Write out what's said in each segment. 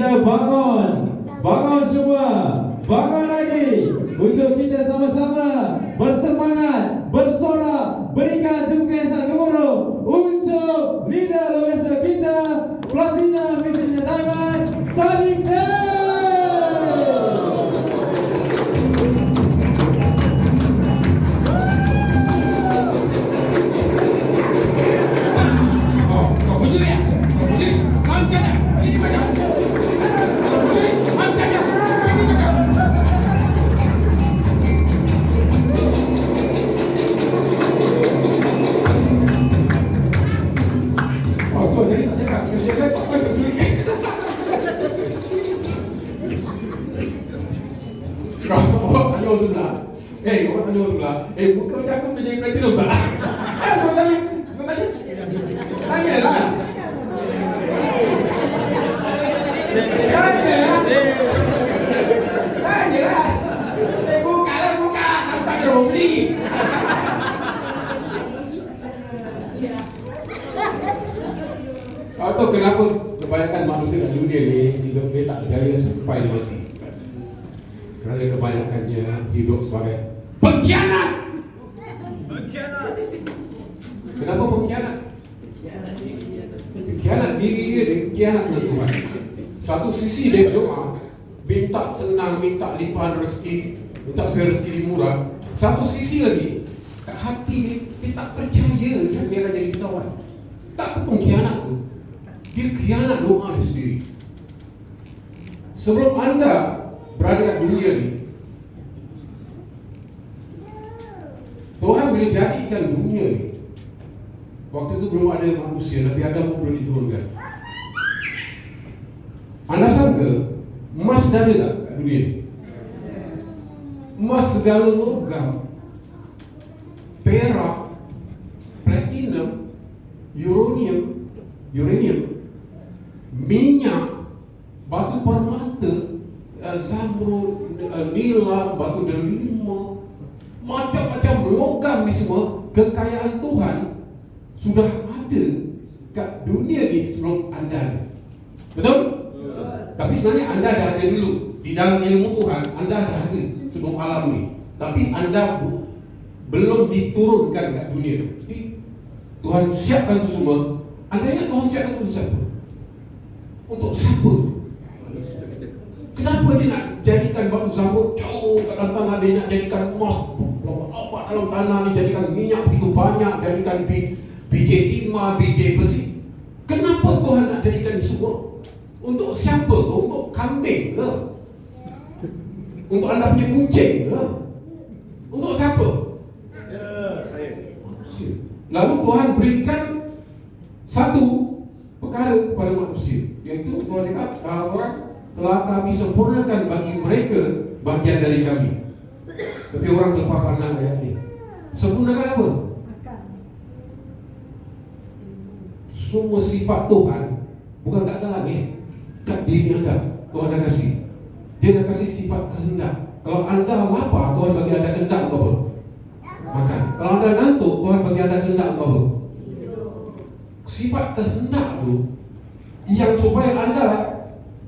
Kita bangun. Bangun semua. Bangun lagi. Untuk kita sama-sama bersemangat, bersorak, berikan tepukan yang sangat gemuruh untuk leader luar biasa kita, Platina Misinya Diamond, Sadiq A. Bukan macam aku boleh jadi platinum tak? Kau tanya. Tanya lah. Tanya lah. Buka lah, buka. Nampak dia orang beli. Kau tahu kenapa kebanyakan manusia dalam dunia ni hidup dia tak berjaya sampai dia mati? Kerana kebanyakannya hidup sebagai pengkhianat. Kenapa pengkhianat? Pengkhianat diri dia khianat dengan Tuhan. Satu sisi dia berdoa, minta senang, minta limpahan rezeki, minta supaya rezeki dia murah. Satu sisi lagi, kat hati dia tak percaya yang dia akan jadi kawan. Tak ke pengkhianat tu, dia khianat doa dia sendiri. Sebelum anda berada kat dunia ni, Tuhan boleh jadikan dunia ni. Waktu itu belum ada manusia, Nabi Adam pun belum diturunkan. Anda sangka emas dah ada tak kat dunia ni? Emas segala logam, perak, platinum, uranium, minyak, batu permata, zamrud, nila, batu delima, macam-macam logam ni semua, kekayaan Tuhan sudah ada kat dunia ni sebelum anda. Betul? Tapi sebenarnya anda dah ada dulu. Di dalam ilmu Tuhan, anda dah ada sebelum alam ni. Tapi anda belum diturunkan kat dunia. Jadi Tuhan siapkan itu semua. Anda ingat Tuhan siapkan itu siapa? Untuk siapa? Kenapa dia nak jadikan batu zamrud jauh kat dalam tanah? Dia nak jadikan emas apa dalam tanah ni, jadikan minyak begitu banyak, jadikan biji timah, biji besi. Kenapa Tuhan nak jadikan semua? Untuk siapa? Untuk kambing ke? Untuk anda punya kucing ke? Untuk siapa? Saya. Lalu Tuhan berikan satu perkara kepada manusia, iaitu Tuhan kata, orang telah kami sempurnakan bagi mereka bagian dari kami. Tapi orang terlepas pandang ayat ini. Sempurnakan apa? Semua sifat Tuhan bukan kat dalam ni, kat diri anda. Tuhan dah kasih. Dia dah kasih sifat kehendak. Kalau anda lapar, Tuhan bagi anda kehendak untuk apa? Makan. Kalau anda ngantuk, Tuhan bagi anda kehendak untuk apa? Sifat kehendak tu yang supaya anda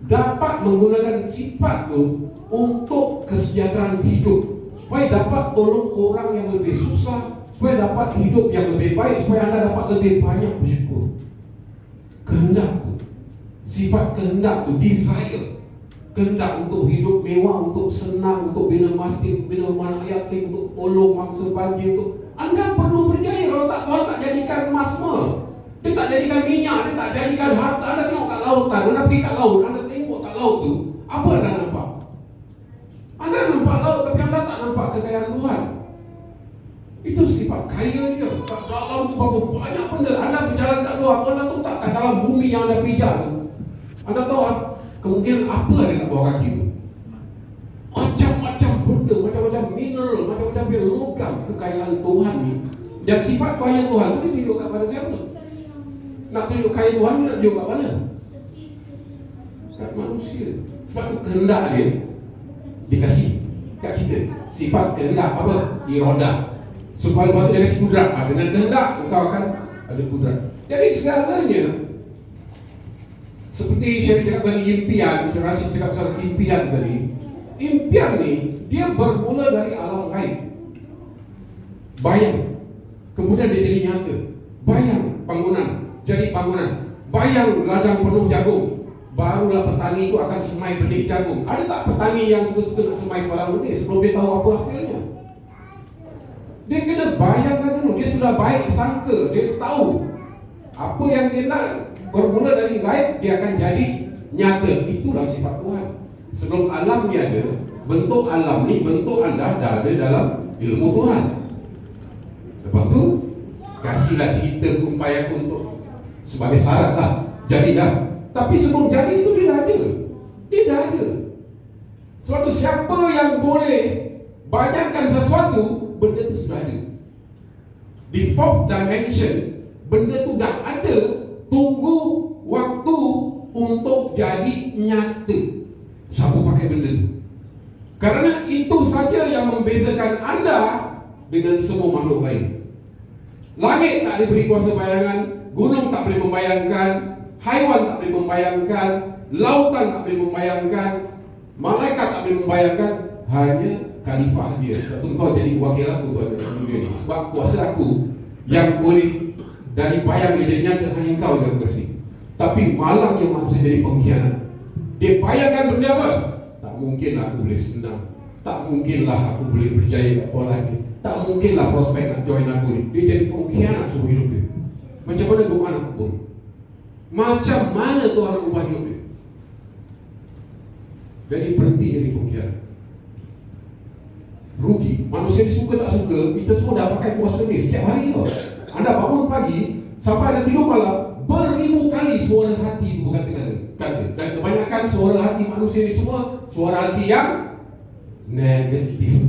dapat menggunakan sifat tu untuk kesejahteraan hidup, supaya dapat tolong orang yang lebih susah, supaya dapat hidup yang lebih baik, supaya anda dapat lebih banyak bersyukur. Kehendak tu, sifat kehendak tu, desire, kehendak untuk hidup mewah, untuk senang, untuk bina masjid, bina rumah anak yatim, untuk tolong mangsa banjir tu. Anda perlu berjaya. Kalau tak, Tuhan tak jadikan emas semua. Dia tak jadikan minyak, dia tak jadikan harta. Anda tengok kat lautan, anda pergi kat laut, anda tengok kat laut tu, apa anda nampak? Anda nampak laut, tapi anda tak nampak kekayaan Tuhan. Itu sifat kaya dia. Kat dalam tu berapa banyak benda. Anda berjalan kat luar, anda tahu tak, kat dalam bumi yang anda pijak tu, anda tahu kemungkinan apa ada kat bawah kaki tu? Macam-macam benda, macam-macam mineral, macam-macam logam kekayaan Tuhan ni. Dan sifat kaya Tuhan tu ditunjuk pada siapa? Nak tunjuk kaya Tuhan ni nak tunjuk kat mana? Kat manusia. Sebab tu kehendak dia dikasih kat kita. Sifat kehendak apa? Iradah. Supaya lepas tu dia kasih kudrat. Dengan kehendak engkau akan ada kudrat. Jadi segalanya Seperti saya cakap tadi impian, saya rasa cakap pasal impian tadi. Impian ni dia bermula dari alam gaib. Bayang, kemudian dia jadi nyata. Bayang bangunan, jadi bangunan. Bayang ladang penuh jagung, barulah petani itu akan semai benih jagung. Ada tak petani yang suka-suka nak semai sebarang benih sebelum dia tahu apa hasilnya? Dia kena bayangkan dulu. Dia sudah baik sangka, dia tahu apa yang dia nak. Bermula dari gaib, dia akan jadi nyata. Itulah sifat Tuhan. Sebelum alam ni ada, bentuk alam ni, bentuk anda dah ada dalam ilmu Tuhan. Lepas tu kasihlah cerita kumpai aku untuk sebagai syarat lah. Jadilah. Tapi sebelum jadi itu dia dah ada. Dia dah ada. Sebab tu siapa yang boleh bayangkan sesuatu, benda tu sudah ada. Di fourth dimension, benda tu dah ada. Tunggu waktu untuk jadi nyata. Siapa pakai benda tu? Kerana itu saja yang membezakan anda dengan semua makhluk lain. Langit tak boleh beri kuasa bayangan, gunung tak boleh membayangkan, haiwan tak boleh membayangkan, lautan tak boleh membayangkan, malaikat tak boleh membayangkan. Hanya khalifah dia. Tentu kau jadi wakil aku tuan dalam dunia ni. Sebab kuasa aku yang boleh dari bayang dia jadi nyata, hanya kau yang bersih. Tapi malangnya manusia jadi pengkhianat. Dia bayangkan benda apa? Tak mungkinlah aku boleh senang. Tak mungkinlah aku boleh berjaya kat sekolah lagi. Tak mungkinlah prospek nak join aku ni. Dia jadi pengkhianat seumur hidup dia. Macam mana doa nak kubur? Macam mana Tuhan nak ubah hidup dia? Jadi berhenti jadi pengkhianat. Rugi. Manusia ni suka tak suka, kita semua dah pakai kuasa ni setiap hari tau. Anda bangun pagi sampai anda tidur malam, beribu kali suara hati itu berkata-kata. Dan kebanyakan suara hati manusia ni semua suara hati yang negatif.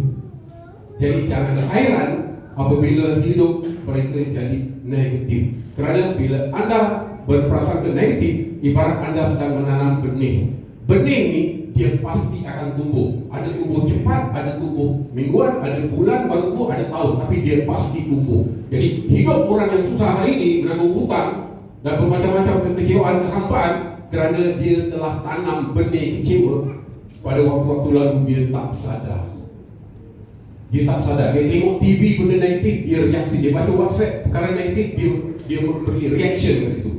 Jadi jangan hairan apabila hidup mereka jadi negatif. Kerana bila anda berprasangka negatif, ibarat anda sedang menanam benih. Benih ni dia pasti akan tumbuh. Ada tumbuh cepat, ada tumbuh mingguan, ada bulan baru tumbuh, ada tahun, tapi dia pasti tumbuh. Jadi hidup orang yang susah hari ini menanggung hutang dan bermacam-macam kekecewaan, kehampaan, kerana dia telah tanam benih kecewa pada waktu-waktu lalu. Dia tak sadar. Dia tak sadar. Dia tengok TV benda negatif, dia reaksi. Dia baca WhatsApp perkara negatif, dia beri reaction ke situ.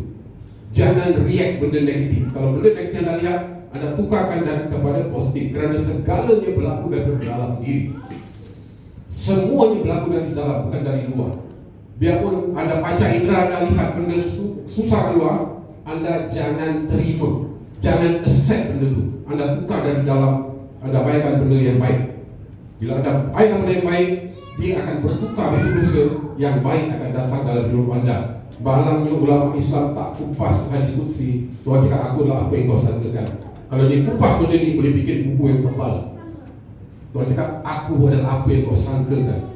Jangan react benda negatif. Kalau benda negatif anda lihat, anda tukarkan dan kepada positif. Kerana segalanya berlaku dari dalam diri. Semuanya berlaku dari dalam, bukan dari luar. Biarpun anda panca indera, anda lihat benda susah keluar, anda jangan terima, jangan accept benda itu. Anda tukar dari dalam, anda bayangkan benda yang baik. Bila anda bayangkan benda yang baik, dia akan bertukar besok lusa, yang baik akan datang dalam hidup anda. Balangnya ulama Islam tak kupas hadis qudsi. Tuhan cakap, aku adalah apa yang kau sangkakan. Kalau dia kupas benda ni, boleh bikin buku yang tebal. Tuhan cakap, aku adalah apa yang kau sangkakan.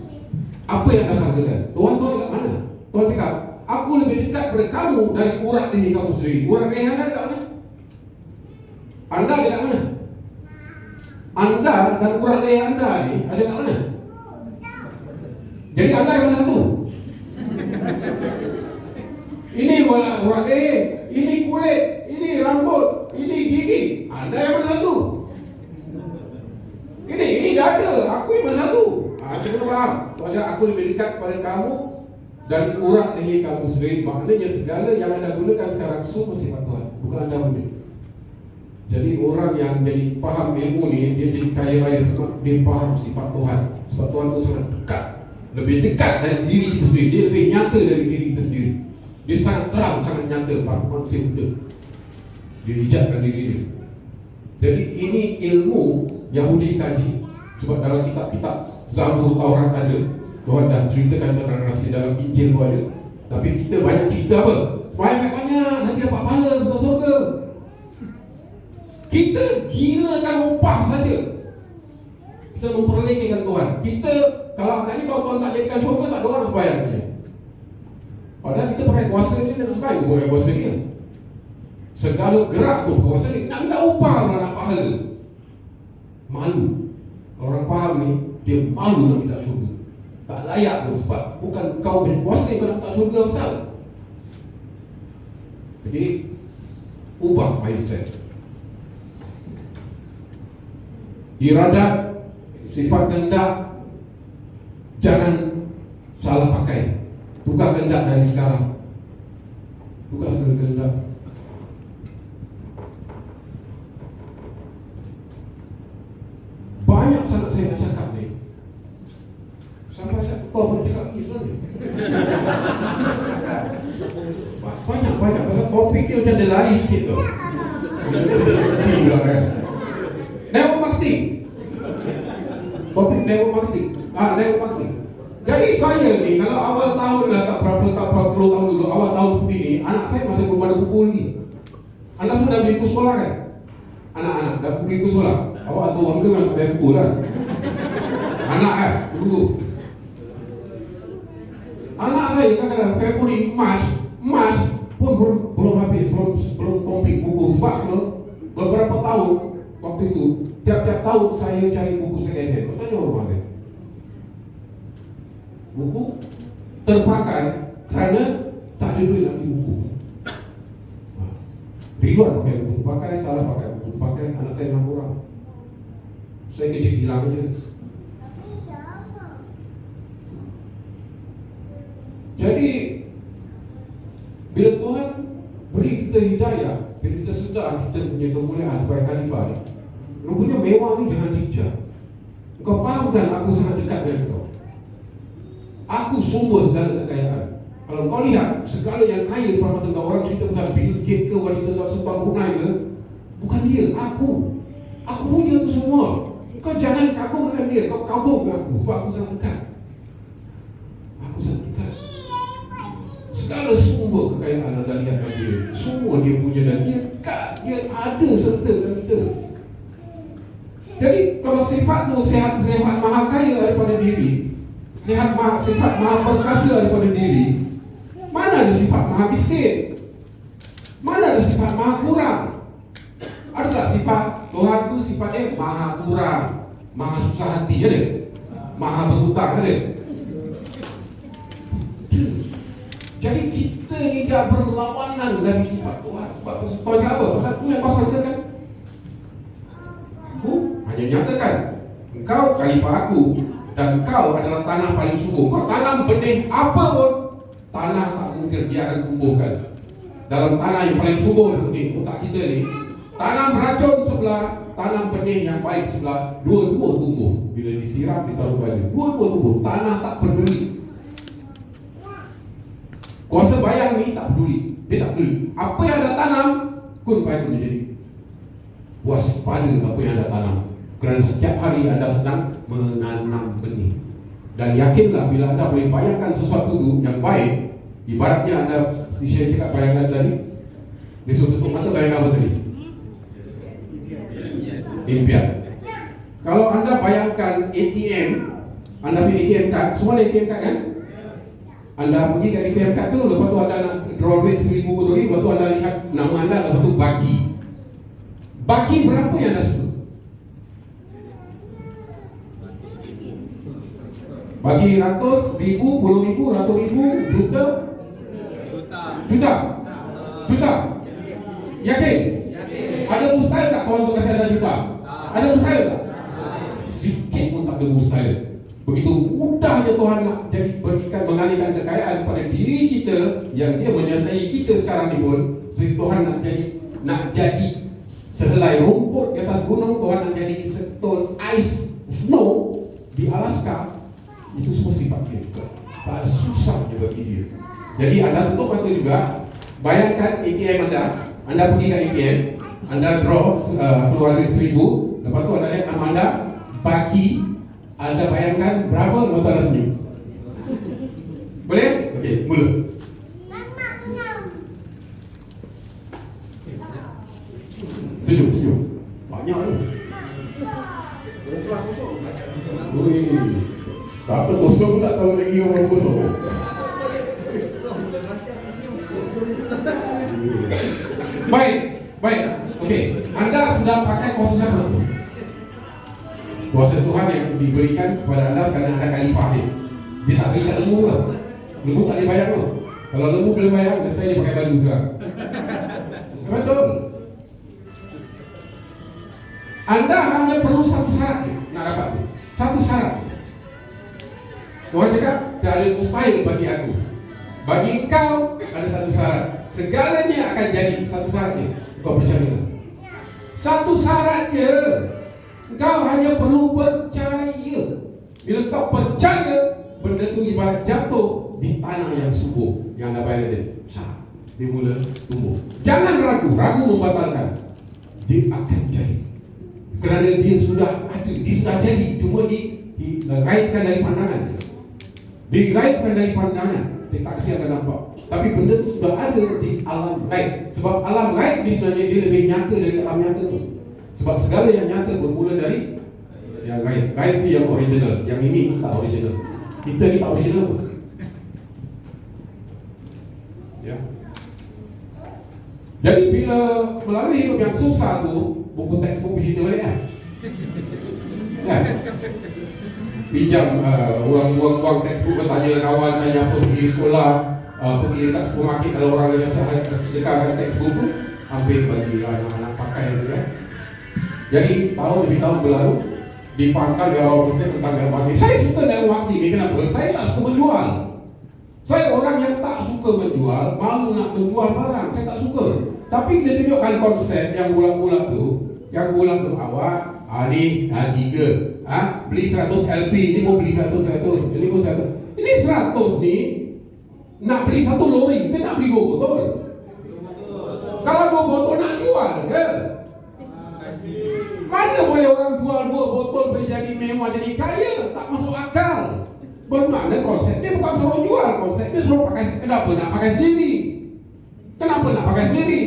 Apa yang anda sangkakan? Tuhan tahu dekat mana? Tuhan cakap, aku lebih dekat pada kamu dari urat leher kamu sendiri. Urat leher anda dekat mana? Anda dekat mana? Anda dan urat leher anda ni ada dekat mana? Jadi anda yang mana satu? Ini urat leher, ini kulit, ini rambut, ini gigi. Anda yang mana satu? Ini dada, aku yang mana satu? Anda kena faham. Tuan aku lebih dekat pada kamu dari urat leher kamu sendiri. Maknanya segala yang anda gunakan sekarang semua sifat Tuhan, bukan anda punya. Jadi orang yang jadi faham ilmu ni, dia jadi kaya raya sebab dia faham sifat Tuhan. Sebab Tuhan tu sangat dekat, lebih dekat dari diri kita sendiri. Dia lebih nyata dari diri kita sendiri. Dia sangat terang, sangat nyata. Pada manusia kita, dia hijabkan diri dia. Jadi ini ilmu Yahudi kaji. Sebab dalam kitab-kitab Zabur, Taurat ada, Tuhan dah ceritakan tentang rahsia, dalam Injil pun ada. Tapi kita banyak cerita apa? Banyak-banyak, nanti dapat pahala masuk surga. Kita gilakan upah saja. Kita memperlekehkan Tuhan. Kita, kalau agaknya kalau Tuhan tak jadikan surga, tak ada orang sembahyang. Padahal kita pakai kuasa ni dan sembahyang pakai kuasa dia. Segala gerak tu kuasa ni. Nak minta upah orang nak pahala. Malu. Orang faham ni, dia malu nak minta surga. Tak layak pun sebab bukan kau punya kuasa yang kau nak minta surga pasal. Jadi ubah mindset. Iradat, sifat kehendak, jangan salah pakai. Tukar kehendak dari sekarang. Tukar sekali kehendak. Banyak sangat saya nak cakap ni. Sampai saya pun cakap Islam ni. Banyak. Pasal topik dia macam dia lari sikit tu. Neo Bakti. Topik Neo Bakti. Neo Bakti. Jadi saya ni kalau awal tahun lah, tak berapa puluh tahun dulu, awal tahun seperti ni, anak saya masih belum ada buku lagi. Anda sudah beli buku sekolah kan? Anak-anak dah beli buku sekolah. Awak tu orang tu memang saya buku lah. Anak buku. Anak saya kadang-kadang Februari, Mac pun belum habis, belum komplit buku. Sebab beberapa tahun waktu itu, tiap-tiap tahun saya cari buku second hand. Tanya orang mana? Buku terpakai kerana tak ada duit nak beli buku. Ridwan pakai buku pakai, salah pakai buku pakai, anak saya 6 orang. Saya kerja hilang je. Jadi bila Tuhan beri kita hidayah, bila kita sedar kita punya kemuliaan sebagai khalifah, rupanya mewah ni jangan dikejar. Kau faham kan aku sangat dekat dengan kau. Aku sumber segala kekayaan. Kalau kau lihat segala yang kaya depan mata kau, orang cerita pasal Bill Gates ke, wanita Sultan Brunei ke, bukan dia, aku punya tu semua. Kau jangan kagum dengan dia, kau kagum dengan aku sebab aku sangat dekat. Aku sangat dekat. Segala sumber kekayaan anda lihat pada dia, semua dia punya dan dia ada serta dengan kita. Jadi kalau sifat tu sehat maha kaya daripada diri, sifat maha perkasa daripada diri, mana ada sifat maha miskin? Mana ada sifat maha kurang? Ada tak sifat Tuhan tu sifatnya maha kurang, maha susah hati, ada? Maha berhutang, ada? Jadi kita ni dah berlawanan dari sifat Tuhan. Sebab Tuhan apa? Pasal tu yang pasal kita kan? Aku hanya nyatakan engkau khalifah aku dan kau adalah tanah paling subur. Kau tanam benih apa pun, tanah tak mungkin dia akan tumbuhkan. Dalam tanah yang paling subur ni, otak kita ni, tanam racun sebelah, tanam benih yang baik sebelah, dua-dua tumbuh. Bila disiram, ditaruh baju, dua-dua tumbuh. Tanah tak peduli. Kuasa bayang ni tak peduli. Dia tak peduli. Apa yang anda tanam, kun payah kun jadi. Waspada apa yang anda tanam. Kerana setiap hari anda sedang menanam benih. Dan yakinlah bila anda boleh bayangkan sesuatu itu yang baik, ibaratnya anda, saya cakap bayangkan tadi, besok tutup mata bayangkan apa tadi? Impian. Kalau anda bayangkan ATM, anda punya ATM card, semua ada ATM card kan? Anda pergi ke ATM card tu, lepas tu anda nak draw duit 1,000 Duri, lepas tu anda lihat nama anda, lepas tu bagi. Bagi berapa yang anda suka? Bagi ratus, ribu, puluh ribu, ratus ribu, juta? Juta? Yakin? Ada mustahil tak Tuhan tu kasih anda juta? Ada mustahil tak? Sikit pun tak ada mustahil. Begitu mudahnya Tuhan nak berikan, mengalihkan kekayaan kepada diri kita yang dia menyertai kita sekarang ni pun. Jadi Tuhan nak jadi sehelai rumput di atas gunung, Tuhan nak jadi setol ais snow di Alaska. Itu semua sifat dia. Tak ada susahnya bagi dia. Jadi anda tutup mata juga. Bayangkan ATM anda pergi ke ATM, anda draw keluar duit 1,000, lepas tu anda lihat nama anda, bagi, anda bayangkan berapa, lepas tu anda senyum. Boleh? Okey, mula. Senyum. Banyak tu. Tak apa, kosong tak tahu lagi orang kosong. Baik. Okey, anda sudah pakai kuasa siapa? Kuasa Tuhan yang diberikan kepada anda kerana anda khalifah dia. Dia tak beri kat lembu ke? Lembu tak boleh bayar ke? Kalau lembu boleh bayar, mesti dia pakai baju juga. Betul? Anda hanya perlu satu syarat nak dapat tu. Satu syarat. Tuhan cakap, tak ada mustahil bagi aku. Bagi engkau ada satu syarat. Segalanya akan jadi satu syaratnya. Kau percaya? Satu syarat je. Engkau hanya perlu percaya. Bila kau percaya, benda tu ibarat jatuh di tanah yang subur, yang dah bayar dia. Dia mula tumbuh. Jangan ragu. Ragu membatalkan. Dia akan jadi. Kerana dia sudah ada, dia sudah jadi. Cuma diraihkan dari pandangan. Diraihkan dari pandangan. Dia tak kesian akan nampak. Tapi benda tu sudah ada di alam gaib. Sebab alam gaib ni sebenarnya dia lebih nyata dari alam nyata tu. Sebab segala yang nyata bermula dari yang gaib. Gaib tu yang original. Yang ini tak original. Kita ni tak original pun. Ya. Jadi bila melalui hidup yang susah tu, buku textbook bercerita balik kan? Kan? Pinjam uang textbook, bertanya kawan, tanya apa pergi sekolah, pergi dekat supermarket, kalau orang yang sedekahkan textbook tu, ambil bagi anak-anak pakai tu kan. Jadi tahun demi tahun berlalu, dipangkal dia orang Muslim tentang dalam hati. Saya suka dalam hati ni, kenapa? Saya tak suka menjual. Saya orang yang tak suka menjual, malu nak menjual barang, saya tak suka. Tapi dia tunjukkan konsep yang bulat-bulat tu, awak, ni, 3, beli 100 LP, ni mau beli 100, ini pun 100. Ini 100 ni, nak beli 1 lori, kita nak beli 2 botol. Kalau 2 botol nak jual ke? Mana boleh orang jual 2 botol boleh jadi mewah, jadi kaya? Tak masuk akal. Bermakna konsep dia bukan suruh jual, konsep dia suruh pakai. Kenapa nak pakai sendiri? Kenapa nak pakai sendiri?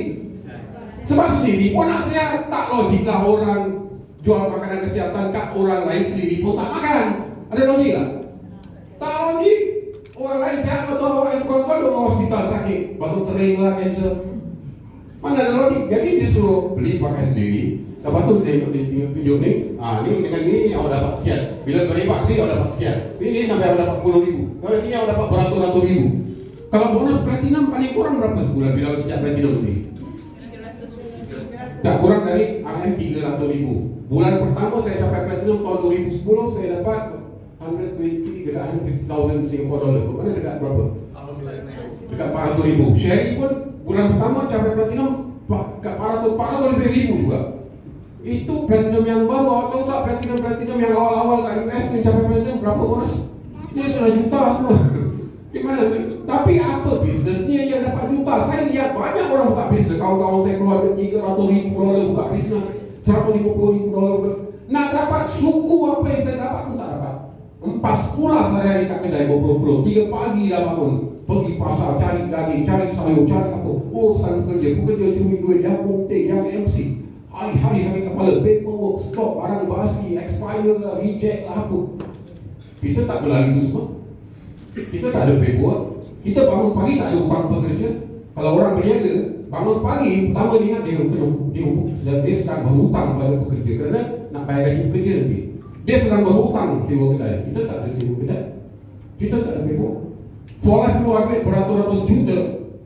Sebab sendiri pun nak sihat. Tak logik lah orang jual makanan kesihatan kat orang lain, sendiri pun tak makan. Ada logik tak? Tak logik. Orang lain sihat atau orang yang kuat-kuat duduk hospital sakit, baru tering lah cancer. Mana ada logik? Jadi dia suruh beli pakai sendiri. Lepas tu dia tunjuk ni, ni dengan ni awak dapat sekian. Bila beribak sini awak dapat sekian. Ini sampai awak dapat 10,000. Kalau sini awak dapat beratus-ratus ribu. Kalau bonus platinum paling kurang berapa sebulan bila awak tidak platinum ni? Tak kurang dari RM300,000. Bulan pertama saya capai platinum tahun 2010, saya dapat 120 dekat 150,000 Singapore dollar. Mana dekat berapa? Dekat 400,000. Sherry pun bulan pertama capai platinum dekat 400 lebih ribu juga. Itu platinum yang baru. Awak tahu tak platinum yang awal-awal kat US ni capai platinum berapa bonus? Dia sudah juta tu. Di mana? Tapi apa bisnesnya yang dapat juta? Saya lihat banyak orang buka bisnes. Kawan-kawan saya keluar $300,000 buka bisnes, $150,000. Nak dapat suku apa yang saya dapat pun tak dapat. Empas pula sehari-hari kat kedai berpuluh-puluh. 3 pagi dah bangun, pergi pasar cari daging, cari sayur, cari apa. Urusan pekerja curi duit, yang kontek, yang MC. Hari-hari sakit kepala, paperwork, stok, barang basi, expire lah, reject lah apa. Kita tak berlari itu semua. Kita tak ada paperwork. Kita bangun pagi tak ada hutang pekerja. Kalau orang berniaga, bangun pagi, pertama dia sedang berhutang pada pekerja kerana nak bayar gaji pekerja nanti. Dia sedang berhutang sewa kedai. Kita tak ada sewa kedai. Kita tak ada paperwork. Soalan keluar duit beratus-ratus juta,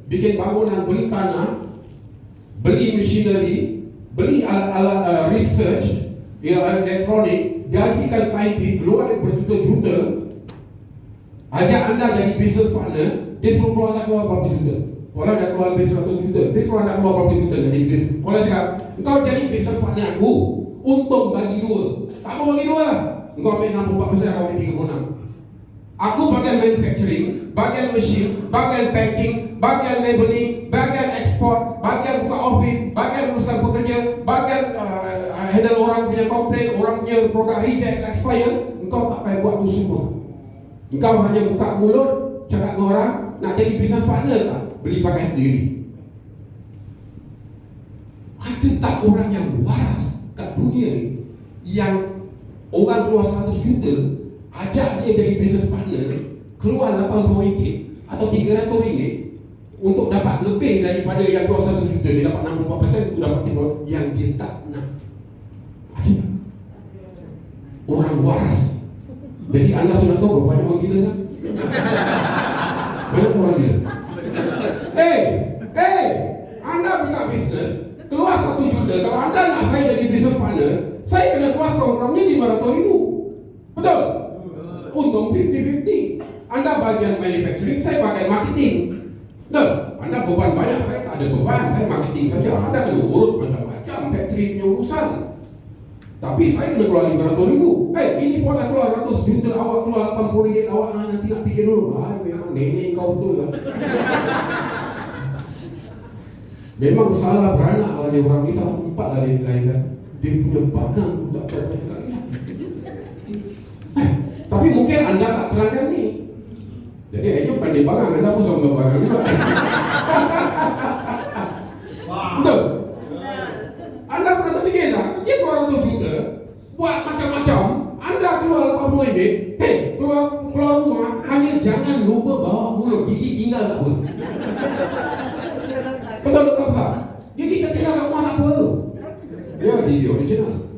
bikin bangunan, beli tanah, beli machinery, beli alat-alat research, alat elektronik, gajikan saintis, keluar duit berjuta-juta, ajak anda jadi business partner, dia suruh keluar anda keluar berapa juta. Orang dah keluar lebih 100 juta, dia suruh anda keluar berapa juta jadi business. Orang cakap, engkau jadi business partner aku, untung bagi 2. Tak mau bagi 2, engkau ambil 64%, aku ambil 36. Aku bagian manufacturing, bagian machine, bagian packing, bagian labeling, bagian export, bagian buka office, bagian urusan pekerja, bagian handle orang punya komplain, orang punya produk reject, expire. Engkau tak payah buat tu semua. Engkau hanya buka mulut, cakap dengan orang, nak jadi business partner tak? Beli pakai sendiri. Ada tak orang yang waras kat dunia ni, yang orang keluar 100 juta, ajak dia jadi business partner, keluar RM80 atau RM300 untuk dapat lebih daripada yang keluar 100 juta. Dia dapat 64%, itu dapat yang dia tak nak. Ada tak? Orang waras. Jadi anda sudah tahu berapa banyak orang gila kan? Banyak orang gila. Anda buka bisnes, keluar 1 juta Juta, kalau anda nak saya jadi business partner, saya kena keluarkan orangnya 500,000. Betul? Untung 50-50. Anda bagian manufacturing, saya bagian marketing. Betul? Anda beban banyak, saya tak ada beban, saya marketing saja. Anda kena urus macam-macam factory punya urusan. Tapi saya kena keluar 500,000. Ini pun dah keluar 100 juta, awak keluar 80 ringgit, awak nanti nak fikir dulu. Memang nenek kau betul lah. Memang salah beranak lah dia orang ni, salah tempat lah dia dilahirkan. Dia punya bagang tu tak sampai sekali. Tapi mungkin anda tak terangkan ni. Jadi ayo pandai bagang, anda pun sama bagang juga. Betul? Anda pernah terfikir tak? Dia keluar 100 juta, buat macam-macam, anda keluar 80 ringgit, keluar rumah, hanya jangan lupa bawa mulut, gigi tinggal tak apa. Betul tak Ustaz? Jadi kita tinggal kat rumah tak apa. Dia video original.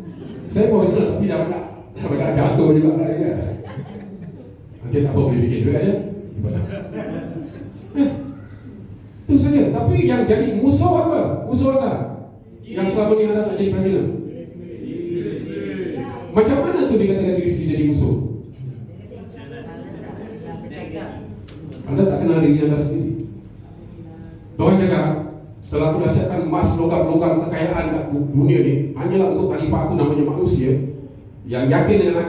Saya pun original tapi dah banyak. Dah banyak jatuh juga kat dia. Nanti tak apa boleh bikin duit aja. Itu saja. Tapi yang jadi musuh apa? Musuh anda yang selama ni anda tak jadi presiden. Macam mana tu dikatakan diri sendiri jadi musuh? Anda tak kenal diri anda sendiri. Tuhan jaga. Setelah aku dah siapkan emas, logam-logam kekayaan kat dunia ni, hanyalah untuk khalifah aku namanya manusia yang yakin dengan